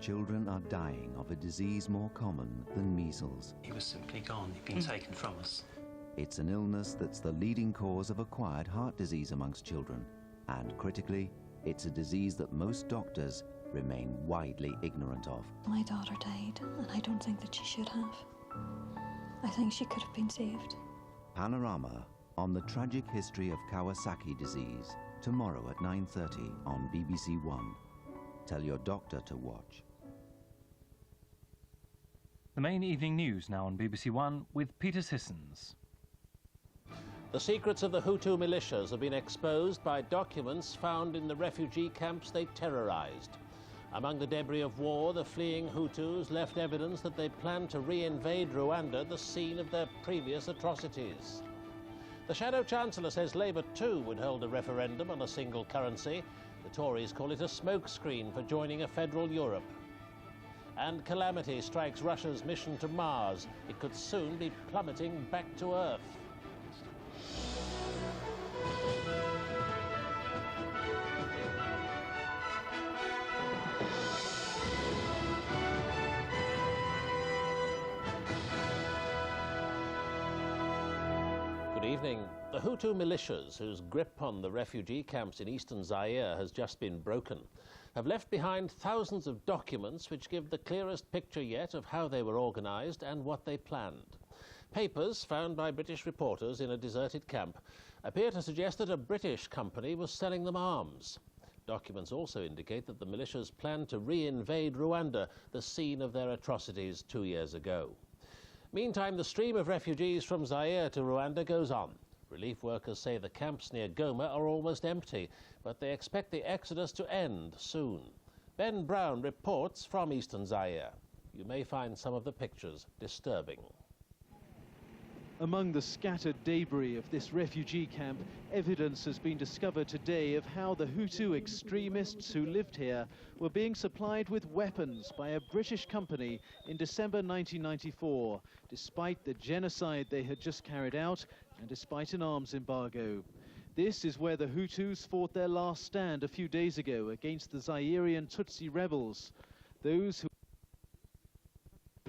children are dying of a disease more common than measles. He was simply gone. He'd been taken from us. It's an illness that's the leading cause of acquired heart disease amongst children. And critically, it's a disease that most doctors remain widely ignorant of. My daughter died, and I don't think that she should have. I think she could have been saved. Panorama on the tragic history of Kawasaki disease, tomorrow at 9:30 on BBC One. Tell your doctor to watch. The main evening news now on BBC One with Peter Sissons. The secrets of the Hutu militias have been exposed by documents found in the refugee camps they terrorized. Among the debris of war, the fleeing Hutus left evidence that they planned to re-invade Rwanda, the scene of their previous atrocities. The Shadow Chancellor says Labour too would hold a referendum on a single currency. The Tories call it a smokescreen for joining a federal Europe. And calamity strikes Russia's mission to Mars. It could soon be plummeting back to Earth. Good evening. The Hutu militias, whose grip on the refugee camps in eastern Zaire has just been broken, have left behind thousands of documents which give the clearest picture yet of how they were organised and what they planned. Papers found by British reporters in a deserted camp appear to suggest that a British company was selling them arms. Documents also indicate that the militias planned to re-invade Rwanda, the scene of their atrocities 2 years ago. Meantime, the stream of refugees from Zaire to Rwanda goes on. Relief workers say the camps near Goma are almost empty, but they expect the exodus to end soon. Ben Brown reports from eastern Zaire. You may find some of the pictures disturbing. Among the scattered debris of this refugee camp, evidence has been discovered today of how the Hutu extremists who lived here were being supplied with weapons by a British company in December 1994, despite the genocide they had just carried out and despite an arms embargo. This is where the Hutus fought their last stand a few days ago against the Zairian Tutsi rebels, those who...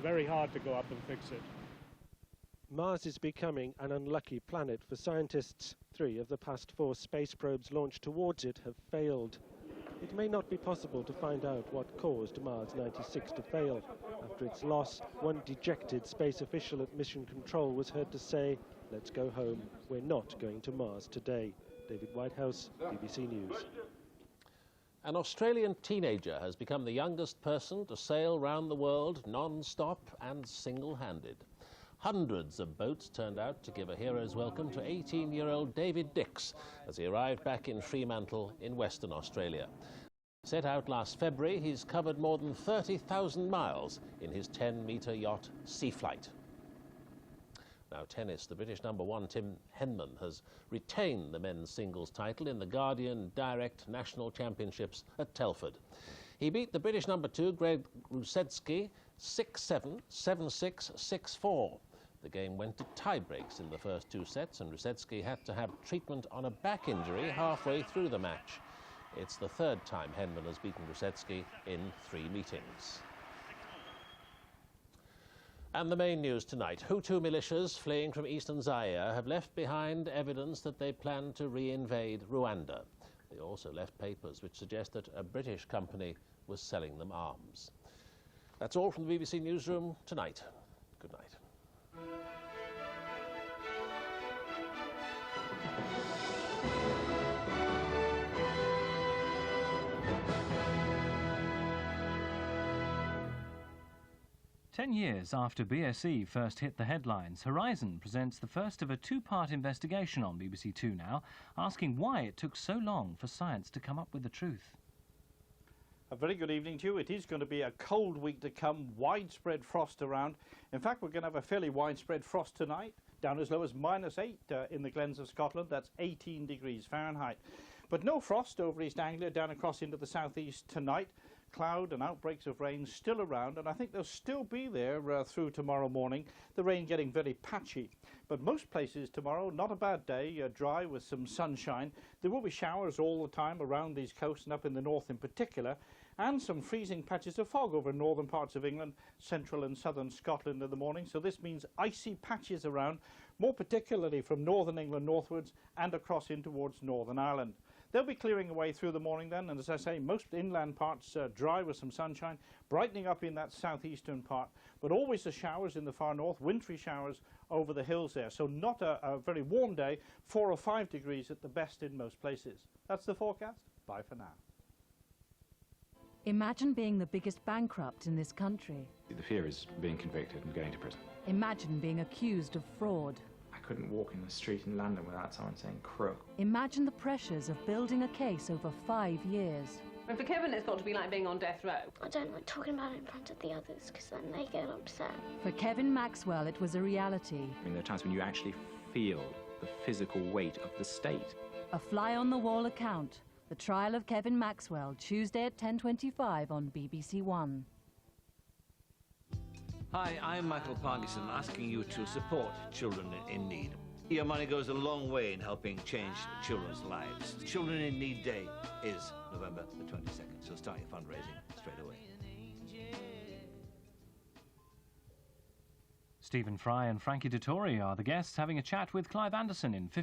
Very hard to go up and fix it. Mars is becoming an unlucky planet for scientists. 3 of the past 4 space probes launched towards it have failed. It may not be possible to find out what caused Mars 96 to fail. After its loss, one dejected space official at Mission Control was heard to say, "Let's go home. We're not going to Mars today." David Whitehouse, BBC News. An Australian teenager has become the youngest person to sail round the world non-stop and single-handed. Hundreds of boats turned out to give a hero's welcome to 18-year-old David Dix as he arrived back in Fremantle in Western Australia. Set out last February, he's covered more than 30,000 miles in his 10-metre yacht Seaflight. Now tennis, the British #1 Tim Henman has retained the men's singles title in the Guardian Direct National Championships at Telford. He beat the British #2 Greg Rusedski 6-7, 7-6, 6-4. The game went to tie-breaks in the first 2 sets, and Rusedski had to have treatment on a back injury halfway through the match. It's the 3rd time Henman has beaten Rusedski in 3 meetings. And the main news tonight. Hutu militias fleeing from eastern Zaire have left behind evidence that they plan to re-invade Rwanda. They also left papers which suggest that a British company was selling them arms. That's all from the BBC Newsroom tonight. Good night. 10 years after BSE first hit the headlines, Horizon presents the first of a 2-part investigation on BBC Two now, asking why it took so long for science to come up with the truth. A very good evening to you. It is going to be a cold week to come, widespread frost around. In fact, we're going to have a fairly widespread frost tonight, down as low as -8 in the glens of Scotland. That's 18 degrees Fahrenheit. But no frost over East Anglia, down across into the southeast tonight. Cloud and outbreaks of rain still around, and I think they'll still be there through tomorrow morning. The rain getting very patchy. But most places tomorrow, not a bad day, dry with some sunshine. There will be showers all the time around these coasts and up in the north in particular. and some freezing patches of fog over northern parts of England, central and southern Scotland in the morning. So this means icy patches around, more particularly from northern England northwards and across in towards Northern Ireland. They'll be clearing away through the morning then, and as I say, most inland parts dry with some sunshine, brightening up in that southeastern part, but always the showers in the far north, wintry showers over the hills there. So not a very warm day, 4 or 5 degrees at the best in most places. That's the forecast. Bye for now. Imagine being the biggest bankrupt in this country. The fear is being convicted and going to prison. Imagine being accused of fraud. I couldn't walk in the street in London without someone saying crook. Imagine the pressures of building a case over 5 years. And for Kevin, it's got to be like being on death row. I don't like talking about it in front of the others, because then they get upset. For Kevin Maxwell, it was a reality. I mean, there are times when you actually feel the physical weight of the state. A fly-on-the-wall account. The trial of Kevin Maxwell, Tuesday at 10:25 on BBC One. Hi, I'm Michael Parkinson, asking you to support children in need. Your money goes a long way in helping change children's lives. Children in Need Day is November the 22nd, so start your fundraising straight away. Stephen Fry and Frankie Dettori are the guests having a chat with Clive Anderson in 50